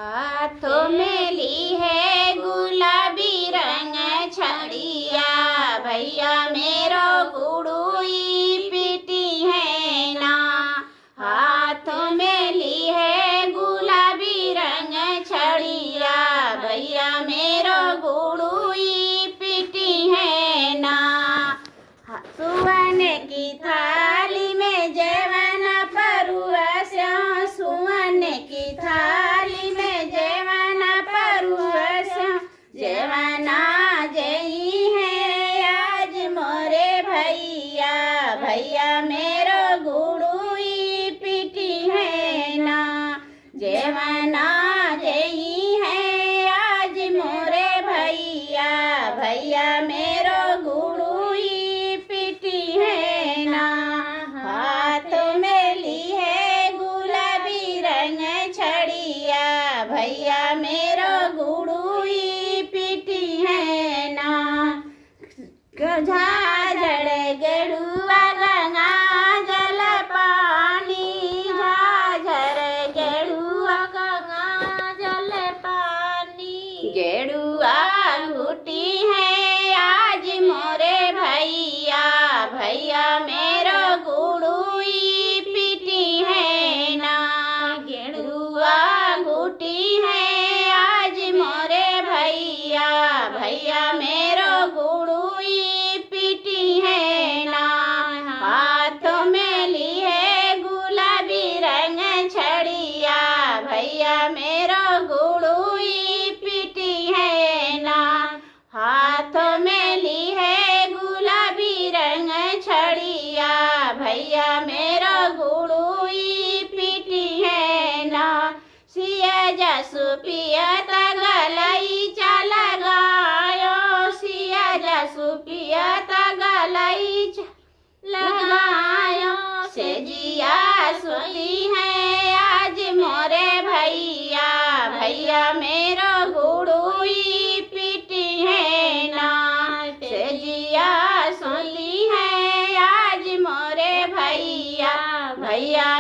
हाथों में ली है गुलाबी रंग छड़िया, भैया मेरो गुड़ुई पीटी है ना। हाथों में ली है गुलाबी रंग छड़िया, भैया मेरो गुड़ुई पीटी है ना। सुवन की थाली में जेवन परुआस्यों, सुवन की थाली में जेवन परुआस्यों, जेवना जई है आज मोरे भैया, भैया मेरो गुड़ुई पीटी है ना। जेवना जई है आज मोरे भैया, भैया मेरो गुड़ुई पीटी है ना। हाथ में ली है गुलाबी रंग छड़िया, भैया मेरो गुड़ुई पीटी है ना। झाझड़ गेड़ुआ गंगा जल पानी, झाझड़ गेड़ुआ गंगा जल पानी, गेड़ुआ घुटी है आज मोरे भैया, भैया मेरो गुड़ुई पीटी है ना। गेड़ुआ घुटी है आज मोरे भैया, भैया मेरो गुड़ुई पीटी है ना। हाथों में ली है गुलाबी रंग छड़िया, भैया मेरो गुड़ुई पीटी है ना। हाथों में ली है गुलाबी रंग छड़िया, भैया मेरो गुड़ुई पीटी है ना। सिया जसु पियत गलईचा लगायो, सिया जसु पियत गलईचा लगायो, सेजिया सुती है आज मोरे भैया, भैया मेरो गुड़ुई पीटी है ना। सेजिया सुती है आज मोरे भैया, भैया